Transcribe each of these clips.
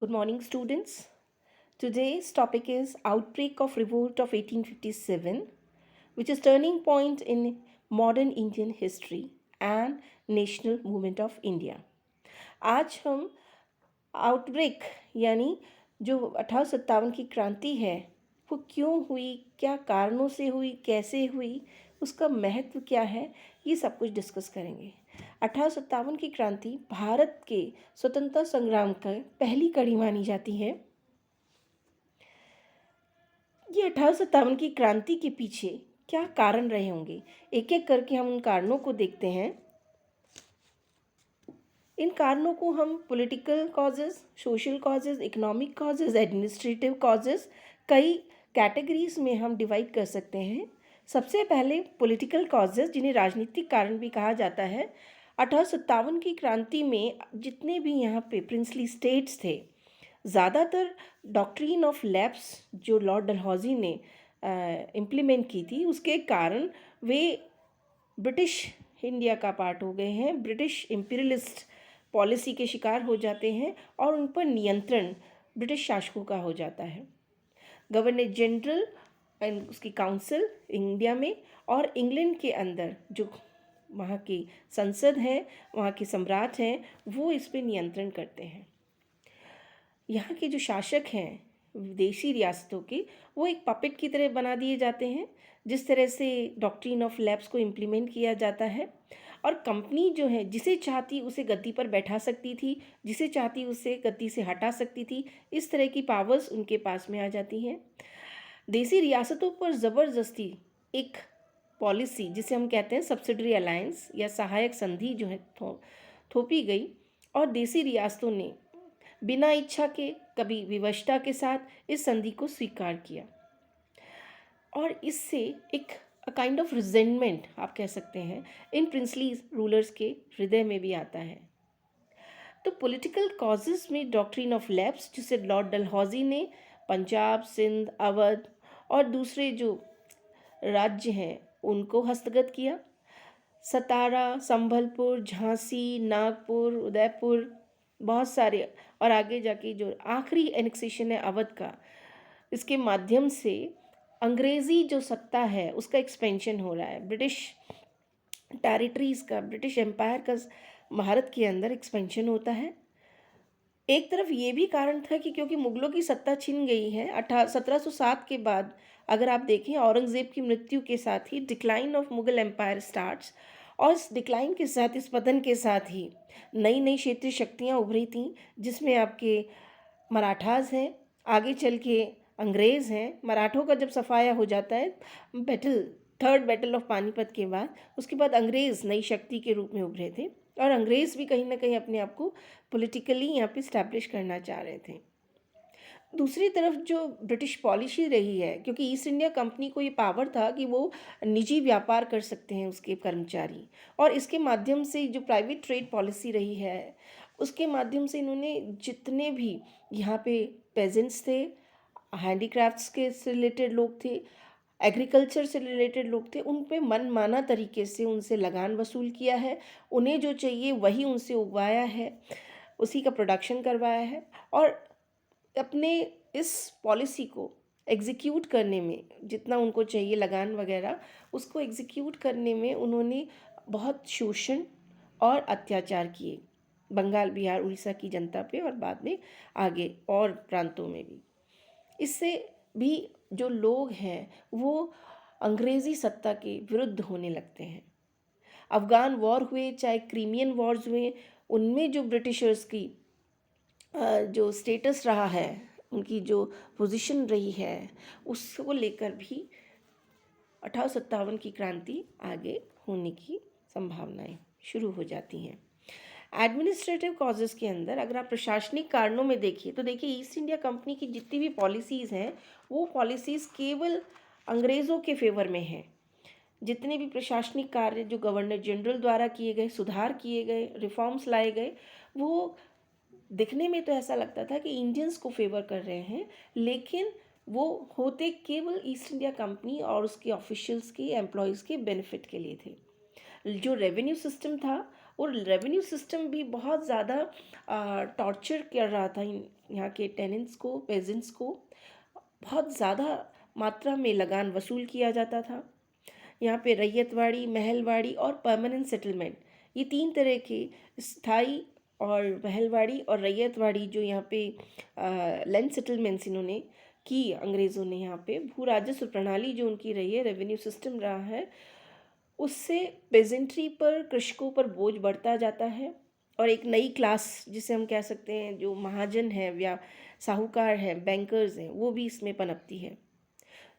Good morning, students. Today's topic is Outbreak of Revolt of 1857, which is turning point in modern Indian history and national movement of India. आज हम outbreak यानी जो 1857 की क्रांति है वो क्यों हुई, क्या कारणों से हुई, कैसे हुई, उसका महत्व क्या है, ये सब कुछ डिस्कस करेंगे। 1857 की क्रांति भारत के स्वतंत्रता संग्राम का पहली कड़ी मानी जाती है। ये 1857 की क्रांति के पीछे क्या कारण रहे होंगे, एक एक करके हम उन कारणों को देखते हैं। इन कारणों को हम political causes, social causes, economic causes, administrative causes, कई कैटेगरीज में हम डिवाइड कर सकते हैं। सबसे पहले पॉलिटिकल कॉजेज़, जिन्हें राजनीतिक कारण भी कहा जाता है। 1857 की क्रांति में जितने भी यहाँ पे प्रिंसली स्टेट्स थे, ज़्यादातर डॉक्ट्रिन ऑफ लैप्स जो लॉर्ड डलहौजी ने इम्प्लीमेंट की थी, उसके कारण वे ब्रिटिश इंडिया का पार्ट हो गए हैं, ब्रिटिश इम्पीरियलिस्ट पॉलिसी के शिकार हो जाते हैं और उन पर नियंत्रण ब्रिटिश शासकों का हो जाता है। गवर्नर जनरल एंड उसकी काउंसिल इंडिया में और इंग्लैंड के अंदर जो वहाँ की संसद है, वहाँ के सम्राट हैं, वो इस पर नियंत्रण करते हैं। यहाँ के जो शासक हैं विदेशी रियासतों के, वो एक पपेट की तरह बना दिए जाते हैं। जिस तरह से डॉक्ट्रिन ऑफ लैप्स को इम्प्लीमेंट किया जाता है, और कंपनी जो है जिसे चाहती उसे गद्दी पर बैठा सकती थी, जिसे चाहती उसे गद्दी से हटा सकती थी। इस तरह की पावर्स उनके पास में आ जाती हैं। देसी रियासतों पर ज़बरदस्ती एक पॉलिसी, जिसे हम कहते हैं सब्सिडरी अलायंस या सहायक संधि, जो है थोपी गई, और देसी रियासतों ने बिना इच्छा के, कभी विवशता के साथ इस संधि को स्वीकार किया, और इससे एक काइंड ऑफ रिजेंटमेंट आप कह सकते हैं इन प्रिंसली रूलर्स के हृदय में भी आता है। तो पॉलिटिकल कॉजेज में डॉक्ट्रिन ऑफ लैप्स, जिसे लॉर्ड डलहौजी ने पंजाब, सिंध, अवध और दूसरे जो राज्य हैं उनको हस्तगत किया। सतारा, संभलपुर, झांसी, नागपुर, उदयपुर, बहुत सारे, और आगे जाके जो आखिरी एनेक्सेशन है अवध का, इसके माध्यम से अंग्रेज़ी जो सत्ता है उसका एक्सपेंशन हो रहा है। ब्रिटिश टेरिटरीज़ का, ब्रिटिश एम्पायर का भारत के अंदर एक्सपेंशन होता है। एक तरफ ये भी कारण था कि क्योंकि मुग़लों की सत्ता छिन गई है 1707 के बाद, अगर आप देखें औरंगज़ेब की मृत्यु के साथ ही decline of Mughal empire starts, और इस डिक्लाइन के साथ, इस पतन के साथ ही नई नई क्षेत्रीय शक्तियाँ उभरी थीं, जिसमें आपके मराठास हैं, आगे चल के अंग्रेज़ हैं। मराठों का जब सफाया हो जाता है थर्ड बैटल ऑफ पानीपत के बाद, उसके बाद अंग्रेज़ नई शक्ति के रूप में उभरे थे, और अंग्रेज़ भी कहीं ना कहीं अपने आप को पॉलिटिकली यहाँ पे इस्टेब्लिश करना चाह रहे थे। दूसरी तरफ जो ब्रिटिश पॉलिसी रही है, क्योंकि ईस्ट इंडिया कंपनी को ये पावर था कि वो निजी व्यापार कर सकते हैं उसके कर्मचारी, और इसके माध्यम से जो प्राइवेट ट्रेड पॉलिसी रही है, उसके माध्यम से इन्होंने जितने भी यहाँ पे पेजेंट्स थे, हैंडीक्राफ्ट्स के से रिलेटेड लोग थे, एग्रीकल्चर से रिलेटेड लोग थे, उन पे मनमाना तरीके से उनसे लगान वसूल किया है। उन्हें जो चाहिए वही उनसे उगवाया है, उसी का प्रोडक्शन करवाया है, और अपने इस पॉलिसी को एग्जीक्यूट करने में जितना उनको चाहिए लगान वगैरह, उसको एग्जीक्यूट करने में उन्होंने बहुत शोषण और अत्याचार किए बंगाल, बिहार, उड़ीसा की जनता पे, और बाद में आगे और प्रांतों में भी। इससे भी जो लोग हैं वो अंग्रेज़ी सत्ता के विरुद्ध होने लगते हैं। अफ़गान वॉर हुए, चाहे क्रीमियन वॉर्स हुए, उनमें जो ब्रिटिशर्स की जो स्टेटस रहा है, उनकी जो पोजीशन रही है, उसको लेकर भी 1857 की क्रांति आगे होने की संभावनाएं शुरू हो जाती हैं। एडमिनिस्ट्रेटिव कॉजेज़ के अंदर अगर आप प्रशासनिक कारणों में देखिए, तो देखिए ईस्ट इंडिया कंपनी की जितनी भी पॉलिसीज़ हैं, वो पॉलिसीज़ केवल अंग्रेज़ों के फेवर में हैं। जितने भी प्रशासनिक कार्य जो गवर्नर जनरल द्वारा किए गए, सुधार किए गए, रिफॉर्म्स लाए गए, वो दिखने में तो ऐसा लगता था कि इंडियंस को फेवर कर रहे हैं, लेकिन वो होते केवल ईस्ट इंडिया कंपनी और उसके ऑफिशियल्स के, एम्प्लॉयज़ के बेनिफिट के लिए थे। जो रेवेन्यू सिस्टम था, वो रेवेन्यू सिस्टम भी बहुत ज़्यादा टॉर्चर कर रहा था यहाँ के टेनेंट्स को, पेजेंट्स को बहुत ज़्यादा मात्रा में लगान वसूल किया जाता था। यहाँ पे रैयतवाड़ी, महलवाड़ी और परमानेंट सेटलमेंट, ये तीन तरह के स्थाई और महलवाड़ी और रैयतवाड़ी जो यहाँ पे लैंड सेटलमेंट्स इन्होंने की, अंग्रेज़ों ने यहाँ पे भू राजस्व प्रणाली जो उनकी रही है, रेवेन्यू सिस्टम रहा है, उससे पेजेंट्री पर, कृषकों पर बोझ बढ़ता जाता है और एक नई क्लास जिसे हम कह सकते हैं जो महाजन है या साहूकार हैं, बैंकर्स हैं, वो भी इसमें पनपती है।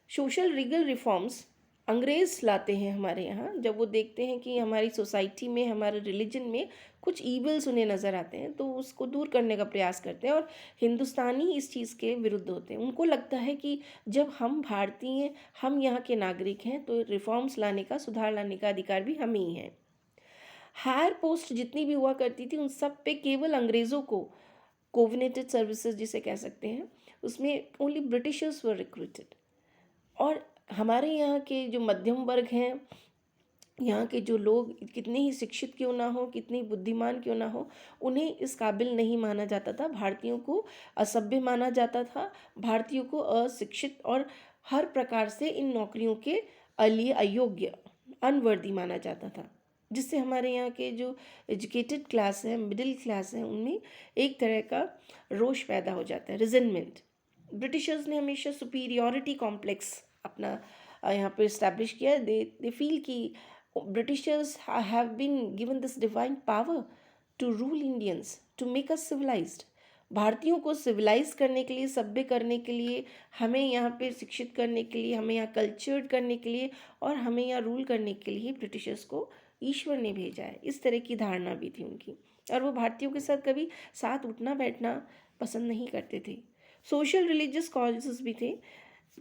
सोशल लीगल रिफॉर्म्स अंग्रेज़ लाते हैं हमारे यहाँ। जब वो देखते हैं कि हमारी सोसाइटी में, हमारे रिलीजन में कुछ ईवल्स उन्हें नज़र आते हैं, तो उसको दूर करने का प्रयास करते हैं और हिंदुस्तानी इस चीज़ के विरुद्ध होते हैं। उनको लगता है कि जब हम भारतीय, हम यहाँ के नागरिक हैं, तो रिफॉर्म्स लाने का, सुधार लाने का अधिकार भी हमें ही है। हायर पोस्ट जितनी भी हुआ करती थी, उन सब पे केवल अंग्रेज़ों को, कोविनेटेड सर्विसेज जिसे कह सकते हैं, उसमें ओनली ब्रिटिशर्स वर रिक्रूटेड। और हमारे यहाँ के जो मध्यम वर्ग हैं, यहाँ के जो लोग कितने ही शिक्षित क्यों ना हो, कितने बुद्धिमान क्यों ना हो, उन्हें इस काबिल नहीं माना जाता था। भारतीयों को असभ्य माना जाता था, भारतीयों को अशिक्षित और हर प्रकार से इन नौकरियों के लिए अयोग्य, अनवर्दी माना जाता था, जिससे हमारे यहाँ के जो एजुकेटेड क्लास है, मिडिल क्लास है, उनमें एक तरह का रोष पैदा हो जाता है, रिजेंटमेंट। ब्रिटिशर्स ने हमेशा सुपीरियॉरिटी कॉम्प्लेक्स अपना यहाँ पर इस्टेब्लिश किया। दे फील कि Britishers have been given this divine power to rule Indians, to make us civilised. भारतीयों को सिविलाइज करने के लिए, सभ्य करने के लिए, हमें यहाँ पे शिक्षित करने के लिए, हमें यहाँ कल्चर्ड करने के लिए और हमें यहाँ रूल करने के लिए ब्रिटिशर्स को ईश्वर ने भेजा है। इस तरह की धारणा भी थी उनकी, और वो भारतीयों के साथ कभी साथ उठना बैठना पसंद नहीं करते थे। सोशल रिलीजियस कॉजेस भी थे।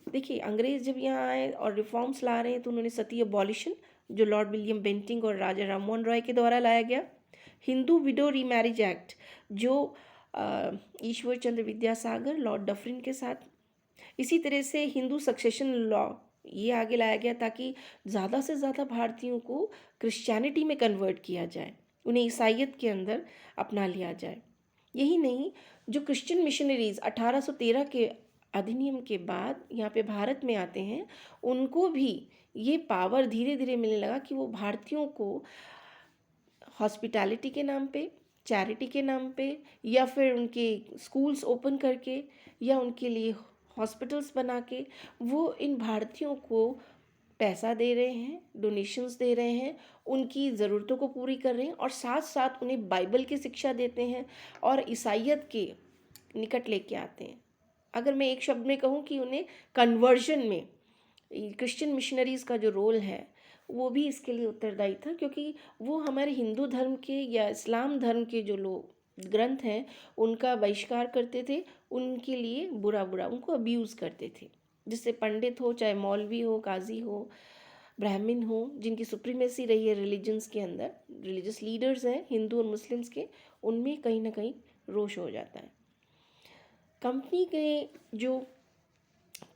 देखिए, अंग्रेज़ जब यहाँ आए और रिफॉर्म्स ला रहे हैं, तो उन्होंने सती अबॉलिशन, जो लॉर्ड विलियम बेंटिंग और राजा राममोहन रॉय के द्वारा लाया गया। हिंदू विडो रीमैरिज एक्ट, जो ईश्वर चंद्र विद्यासागर, लॉर्ड डफरिन के साथ। इसी तरह से हिंदू सक्सेशन लॉ, ये आगे लाया गया ताकि ज़्यादा से ज़्यादा भारतीयों को क्रिश्चियनिटी में कन्वर्ट किया जाए, उन्हें ईसाइयत के अंदर अपना लिया जाए। यही नहीं, जो क्रिश्चियन मिशनरीज 1813 के अधिनियम के बाद यहाँ पे भारत में आते हैं, उनको भी ये पावर धीरे धीरे मिलने लगा कि वो भारतीयों को हॉस्पिटैलिटी के नाम पे, चैरिटी के नाम पे, या फिर उनके स्कूल्स ओपन करके, या उनके लिए हॉस्पिटल्स बना के, वो इन भारतीयों को पैसा दे रहे हैं, डोनेशंस दे रहे हैं, उनकी ज़रूरतों को पूरी कर रहे हैं, और साथ साथ उन्हें बाइबल की शिक्षा देते हैं और ईसाइयत के निकट लेके आते हैं। अगर मैं एक शब्द में कहूँ कि उन्हें कन्वर्जन में क्रिश्चियन मिशनरीज़ का जो रोल है, वो भी इसके लिए उत्तरदायी था, क्योंकि वो हमारे हिंदू धर्म के या इस्लाम धर्म के जो लोग ग्रंथ हैं, उनका बहिष्कार करते थे, उनके लिए बुरा बुरा उनको अब्यूज़ करते थे, जिससे पंडित हो, चाहे मौलवी हो, काजी हो, ब्राह्मण हो, जिनकी सुप्रीमेसी रही है रिलीजन्स के अंदर, रिलीजियस लीडर्स हैं हिंदू और मुस्लिम्स के, उनमें कहीं ना कहीं रोष हो जाता है। कंपनी के जो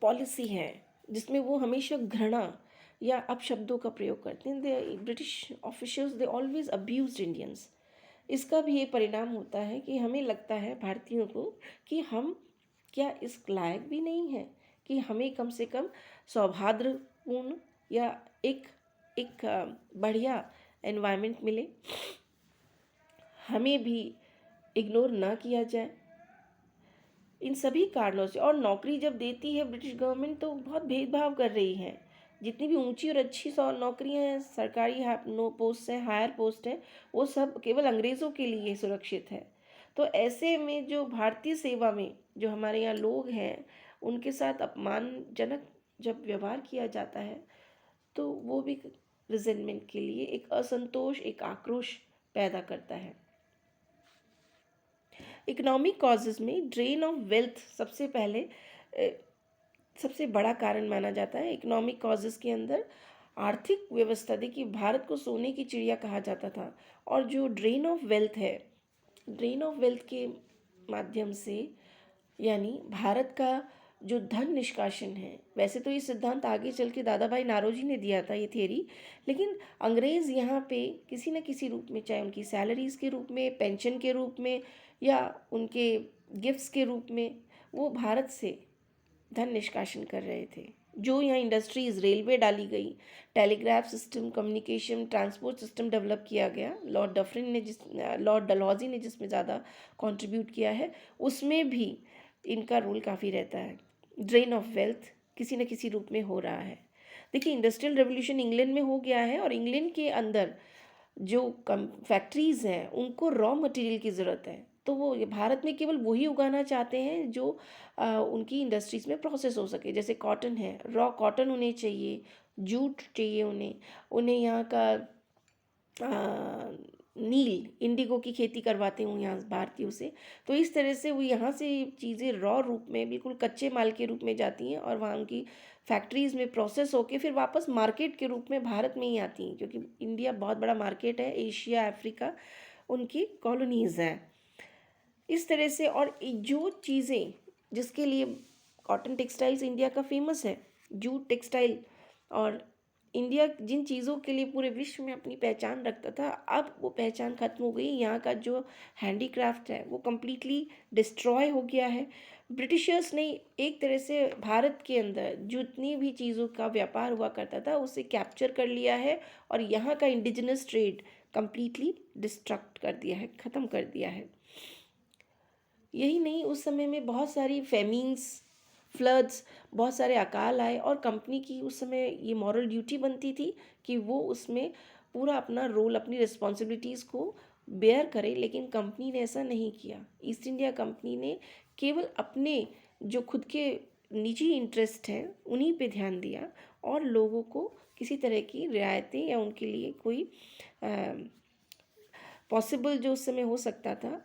पॉलिसी है, जिसमें वो हमेशा घृणा या अपशब्दों का प्रयोग करते हैं, they British officials they always abused Indians. इसका भी ये परिणाम होता है कि हमें लगता है भारतीयों को कि हम क्या इस लायक भी नहीं हैं कि हमें कम से कम सौहार्दपूर्ण या एक एक बढ़िया एनवायरनमेंट मिले, हमें भी इग्नोर ना किया जाए। इन सभी कारणों से, और नौकरी जब देती है ब्रिटिश गवर्नमेंट, तो बहुत भेदभाव कर रही है। जितनी भी ऊंची और अच्छी नौकरियां हैं, सरकारी पोस्ट है, हायर पोस्ट है, वो सब केवल अंग्रेज़ों के लिए सुरक्षित है। तो ऐसे में जो भारतीय सेवा में जो हमारे यहाँ लोग हैं, उनके साथ अपमानजनक जब व्यवहार किया जाता है, तो वो भी रिजेंटमेंट के लिए एक असंतोष, एक आक्रोश पैदा करता है। इकोनॉमिक कॉजेज़ में ड्रेन ऑफ वेल्थ सबसे पहले सबसे बड़ा कारण माना जाता है। इकोनॉमिक कॉजेज़ के अंदर आर्थिक व्यवस्था, देखिए भारत को सोने की चिड़िया कहा जाता था, और जो ड्रेन ऑफ वेल्थ है, ड्रेन ऑफ वेल्थ के माध्यम से, यानी भारत का जो धन निष्कासन है, वैसे तो ये सिद्धांत आगे चल के दादा भाई नारोजी ने दिया था, ये थियरी, लेकिन अंग्रेज़ यहाँ पे किसी न किसी रूप में, चाहे उनकी सैलरीज़ के रूप में, पेंशन के रूप में, या उनके गिफ्ट्स के रूप में वो भारत से धन निष्कासन कर रहे थे। जो यहाँ इंडस्ट्रीज, रेलवे डाली गई, telegraph system, communication, transport system develop किया गया, लॉर्ड डलहौजी ने जिसमें ज़्यादा कंट्रीब्यूट किया है, उसमें भी इनका रोल काफ़ी रहता है। ड्रेन ऑफ वेल्थ किसी न किसी रूप में हो रहा है। देखिए, इंडस्ट्रियल रेवोल्यूशन इंग्लैंड में हो गया है और इंग्लैंड के अंदर जो फैक्ट्रीज़ हैं उनको रॉ मटेरियल की ज़रूरत है, तो वो भारत में केवल वही उगाना चाहते हैं जो उनकी इंडस्ट्रीज़ में प्रोसेस हो सके। जैसे कॉटन है, रॉ कॉटन उन्हें चाहिए, जूट चाहिए उन्हें, उन्हें यहाँ का नील, इंडिगो की खेती करवाते हूँ यहाँ भारतीयों से। तो इस तरह से वो यहाँ से चीज़ें रॉ रूप में, बिल्कुल कच्चे माल के रूप में जाती हैं और वहाँ उनकी फैक्ट्रीज़ में प्रोसेस होके फिर वापस मार्केट के रूप में भारत में ही आती हैं, क्योंकि इंडिया बहुत बड़ा मार्केट है, एशिया, अफ्रीका उनकी कॉलोनीज़ हैं। इस तरह से और जो चीज़ें जिसके लिए कॉटन टेक्सटाइल्स इंडिया का फेमस है, जूट टेक्सटाइल, और इंडिया जिन चीज़ों के लिए पूरे विश्व में अपनी पहचान रखता था, अब वो पहचान ख़त्म हो गई। यहाँ का जो हैंडीक्राफ्ट है वो कम्प्लीटली डिस्ट्रॉय हो गया है। ब्रिटिशर्स ने एक तरह से भारत के अंदर जितनी भी चीज़ों का व्यापार हुआ करता था उसे कैप्चर कर लिया है और यहाँ का इंडिजिनस ट्रेड कम्प्लीटली डिस्ट्रक्ट कर दिया है, ख़त्म कर दिया है। यही नहीं, उस समय में बहुत सारी फेमिन्स, फ्लड्स, बहुत सारे अकाल आए और कंपनी की उस समय ये मॉरल ड्यूटी बनती थी कि वो उसमें पूरा अपना रोल, अपनी रिस्पॉन्सिबिलिटीज़ को बेयर करे, लेकिन कंपनी ने ऐसा नहीं किया। ईस्ट इंडिया कंपनी ने केवल अपने जो खुद के निजी इंटरेस्ट हैं उन्हीं पे ध्यान दिया और लोगों को किसी तरह की रियायतें या उनके लिए कोई पॉसिबल जो उस समय हो सकता था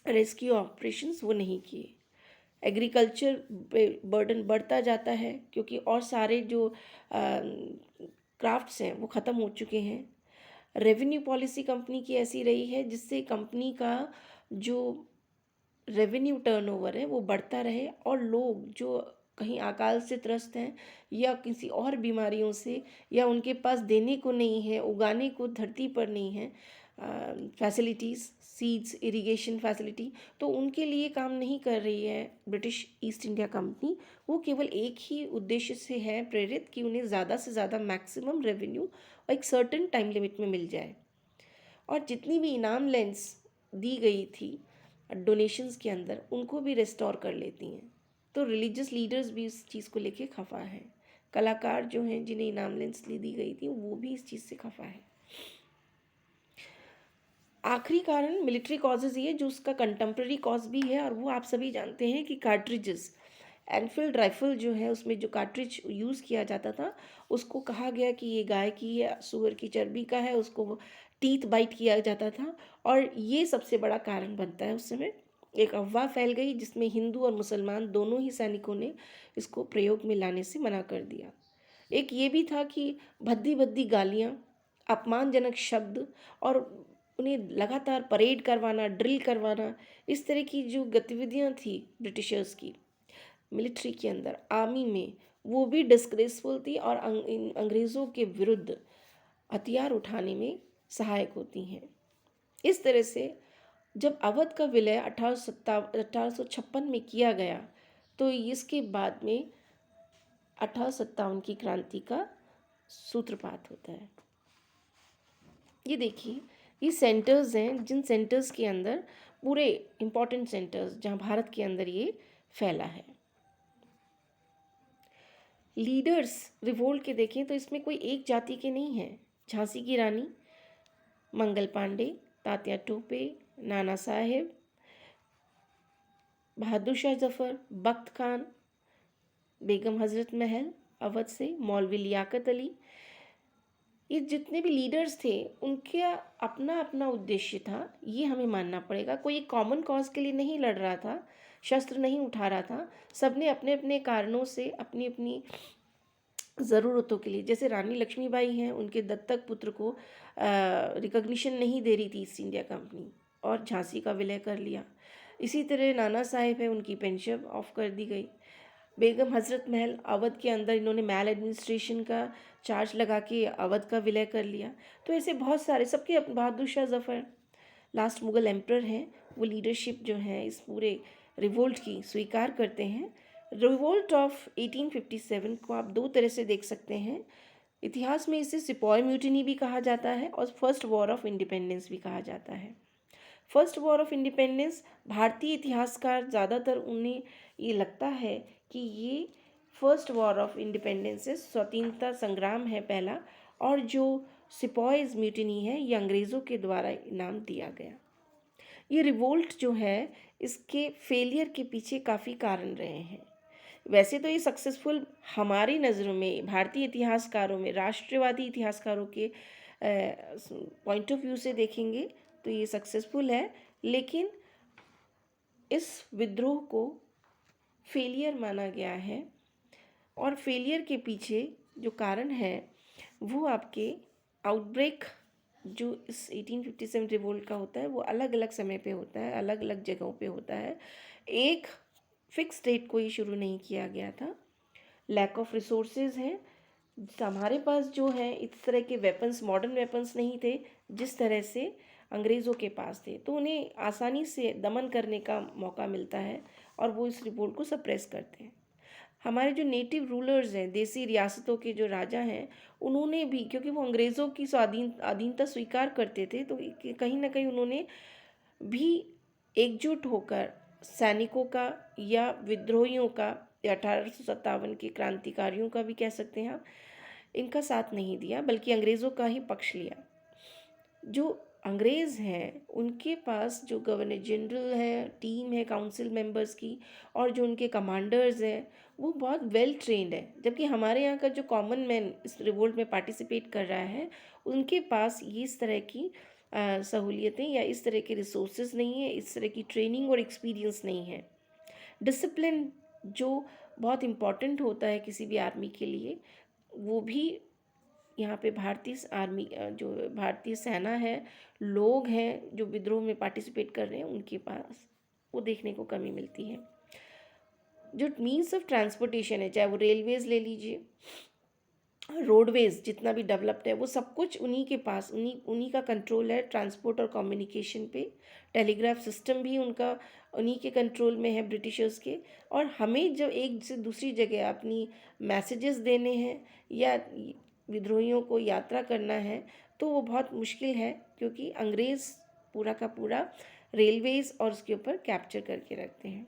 रेस्क्यू ऑपरेशंस वो नहीं किए। एग्रीकल्चर पे बर्डन बढ़ता जाता है क्योंकि और सारे जो क्राफ्ट्स हैं वो ख़त्म हो चुके हैं। रेवेन्यू पॉलिसी कंपनी की ऐसी रही है जिससे कंपनी का जो रेवेन्यू टर्नओवर है वो बढ़ता रहे और लोग जो कहीं अकाल से त्रस्त हैं या किसी और बीमारियों से, या उनके पास देने को नहीं है, उगाने को धरती पर नहीं है फैसिलिटीज़, सीड्स, इरिगेशन फैसिलिटी, तो उनके लिए काम नहीं कर रही है ब्रिटिश ईस्ट इंडिया कंपनी। वो केवल एक ही उद्देश्य से है प्रेरित कि उन्हें ज़्यादा से ज़्यादा मैक्सिमम रेवेन्यू और एक सर्टेन टाइम लिमिट में मिल जाए। और जितनी भी इनाम लैंड्स दी गई थी डोनेशंस के अंदर उनको भी रिस्टोर कर लेती हैं। तो रिलीजियस लीडर्स भी इस चीज़ को लेके खफा है, कलाकार जो हैं जिन्हें इनाम लैंड्स दी गई थी वो भी इस चीज़ से खफा है। आखिरी कारण मिलिट्री कॉजेज़ ये जो उसका कंटेम्प्रेरी कॉज भी है और वो आप सभी जानते हैं कि कार्ट्रिजेस, एनफील्ड राइफल जो है उसमें जो कार्ट्रिज यूज़ किया जाता था उसको कहा गया कि ये गाय की है, सुअर की चर्बी का है, उसको टीथ बाइट किया जाता था और ये सबसे बड़ा कारण बनता है। उस समय एक अफवाह फैल गई जिसमें हिंदू और मुसलमान दोनों ही सैनिकों ने इसको प्रयोग में लाने से मना कर दिया। एक ये भी था कि भद्दी भद्दी गालियाँ, अपमानजनक शब्द और उन्हें लगातार परेड करवाना, ड्रिल करवाना, इस तरह की जो गतिविधियाँ थी ब्रिटिशर्स की मिलिट्री के अंदर, आर्मी में, वो भी डिस्ग्रेसफुल थी और अंग्रेज़ों के विरुद्ध हथियार उठाने में सहायक होती हैं। इस तरह से जब अवध का विलय 1856 में किया गया तो इसके बाद में 1857 की क्रांति का सूत्रपात होता है। ये देखिए, ये सेंटर्स हैं जिन सेंटर्स के अंदर पूरे इम्पॉर्टेंट सेंटर्स जहाँ भारत के अंदर ये फैला है। लीडर्स रिवोल्ट के देखें तो इसमें कोई एक जाति के नहीं हैं। झांसी की रानी, मंगल पांडे, तात्या टोपे, नाना साहेब, बहादुर शाह जफ़र, बख्त खान, बेगम हज़रत महल अवध से, मौलवी लियाकत अली, ये जितने भी लीडर्स थे उनका अपना अपना उद्देश्य था, ये हमें मानना पड़ेगा। कोई एक कॉमन कॉज के लिए नहीं लड़ रहा था, शस्त्र नहीं उठा रहा था, सबने अपने अपने कारणों से अपनी अपनी ज़रूरतों के लिए, जैसे रानी लक्ष्मीबाई हैं, उनके दत्तक पुत्र को रिकॉग्निशन नहीं दे रही थी ईस्ट इंडिया कंपनी और झांसी का विलय कर लिया। इसी तरह नाना साहेब है, उनकी पेंशन ऑफ कर दी गई। बेगम हज़रत महल, अवध के अंदर इन्होंने मैल एडमिनिस्ट्रेशन का चार्ज लगा के अवध का विलय कर लिया। तो ऐसे बहुत सारे, सबके बहादुर शाह जफ़र, लास्ट मुग़ल एम्परर हैं, वो लीडरशिप जो है इस पूरे रिवोल्ट की स्वीकार करते हैं। रिवोल्ट ऑफ 1857 को आप दो तरह से देख सकते हैं। इतिहास में इसे सिपॉय म्यूटिनी भी कहा जाता है और फर्स्ट वॉर ऑफ इंडिपेंडेंस भी कहा जाता है। फर्स्ट वॉर ऑफ इंडिपेंडेंस, भारतीय इतिहासकार ज़्यादातर उन्हें ये लगता है कि ये फर्स्ट वॉर ऑफ इंडिपेंडेंस से स्वतंत्रता संग्राम है पहला, और जो सिपॉयज़ म्यूटिनी है ये अंग्रेज़ों के द्वारा इनाम दिया गया। ये रिवोल्ट जो है इसके फेलियर के पीछे काफ़ी कारण रहे हैं। वैसे तो ये सक्सेसफुल हमारी नज़रों में, भारतीय इतिहासकारों में, राष्ट्रवादी इतिहासकारों के पॉइंट ऑफ व्यू से देखेंगे तो ये सक्सेसफुल है, लेकिन इस विद्रोह को फेलियर माना गया है। और फेलियर के पीछे जो कारण है वो आपके आउटब्रेक जो इस 1857 रिवोल्ट का होता है वो अलग अलग समय पे होता है, अलग अलग जगहों पे होता है। एक फिक्स डेट को ही शुरू नहीं किया गया था। लैक ऑफ रिसोर्सेज हैं, हमारे पास जो है इस तरह के वेपन्स, मॉडर्न वेपन्स नहीं थे जिस तरह से अंग्रेज़ों के पास थे, तो उन्हें आसानी से दमन करने का मौका मिलता है और वो इस रिवोल्ट को सप्रेस करते हैं। हमारे जो नेटिव रूलर्स हैं, देसी रियासतों के जो राजा हैं, उन्होंने भी, क्योंकि वो अंग्रेज़ों की अधीनता स्वीकार करते थे, तो कहीं ना कहीं उन्होंने भी एकजुट होकर सैनिकों का या विद्रोहियों का या 1857 के क्रांतिकारियों का भी कह सकते हैं आप, इनका साथ नहीं दिया, बल्कि अंग्रेज़ों का ही पक्ष लिया। जो अंग्रेज़ हैं उनके पास जो गवर्नर जनरल है, टीम है काउंसिल मेंबर्स की, और जो उनके कमांडर्स हैं वो बहुत वेल ट्रेंड है, जबकि हमारे यहाँ का जो कॉमन मैन इस रिवोल्ट में पार्टिसिपेट कर रहा है उनके पास ये इस तरह की सहूलियतें या इस तरह के रिसोर्सेज नहीं है, इस तरह की ट्रेनिंग और एक्सपीरियंस नहीं है। डिसिप्लिन जो बहुत इम्पॉर्टेंट होता है किसी भी आर्मी के लिए, वो भी यहाँ पे भारतीय आर्मी जो भारतीय सेना है, लोग हैं जो विद्रोह में पार्टिसिपेट कर रहे हैं, उनके पास वो देखने को कमी मिलती है। जो मीन्स ऑफ ट्रांसपोर्टेशन है, चाहे वो रेलवेज ले लीजिए, रोडवेज जितना भी डेवलप्ड है, वो सब कुछ उन्हीं के पास, उन्हीं का कंट्रोल है ट्रांसपोर्ट और कम्युनिकेशन पे। टेलीग्राफ सिस्टम भी उनका उन्हीं के कंट्रोल में है, ब्रिटिशर्स के। और हमें जब एक से दूसरी जगह अपनी मैसेजेस देने हैं या विद्रोहियों को यात्रा करना है तो वो बहुत मुश्किल है, क्योंकि अंग्रेज़ पूरा का पूरा रेलवेज़ और उसके ऊपर कैप्चर करके रखते हैं।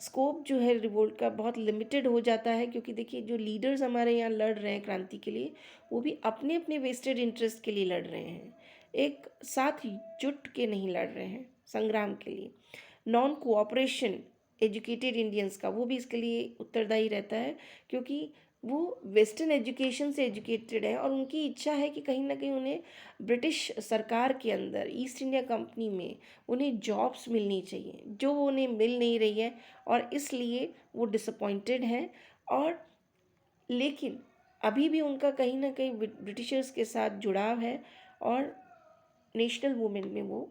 स्कोप जो है रिवोल्ट का बहुत लिमिटेड हो जाता है, क्योंकि देखिए जो लीडर्स हमारे यहाँ लड़ रहे हैं क्रांति के लिए, वो भी अपने अपने वेस्टेड इंटरेस्ट के लिए लड़ रहे हैं, एक साथ जुट के नहीं लड़ रहे हैं संग्राम के लिए। नॉन कोऑपरेशन एजुकेटेड इंडियंस का वो भी इसके लिए उत्तरदायी रहता है, क्योंकि वो वेस्टर्न एजुकेशन से एजुकेटेड है और उनकी इच्छा है कि कहीं ना कहीं उन्हें ब्रिटिश सरकार के अंदर, ईस्ट इंडिया कंपनी में उन्हें जॉब्स मिलनी चाहिए, जो वो उन्हें मिल नहीं रही है, और इसलिए वो डिसअपॉइंटेड हैं। और लेकिन अभी भी उनका कहीं ना कहीं ब्रिटिशर्स के साथ जुड़ाव है और नेशनल मूवमेंट में वो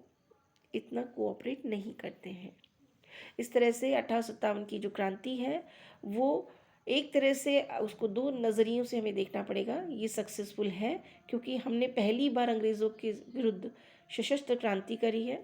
इतना कोऑपरेट नहीं करते हैं। इस तरह से 1857 की जो क्रांति है वो एक तरह से उसको दो नज़रियों से हमें देखना पड़ेगा। ये सक्सेसफुल है क्योंकि हमने पहली बार अंग्रेज़ों के विरुद्ध सशस्त्र क्रांति करी है,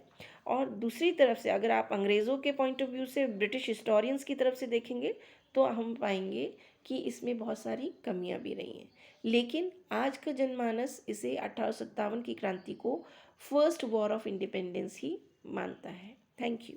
और दूसरी तरफ से अगर आप अंग्रेज़ों के पॉइंट ऑफ व्यू से ब्रिटिश हिस्टोरियंस की तरफ से देखेंगे तो हम पाएंगे कि इसमें बहुत सारी कमियां भी रही हैं। लेकिन आज का जनमानस इसे 1857 की क्रांति को फर्स्ट वॉर ऑफ इंडिपेंडेंस ही मानता है। Thank you.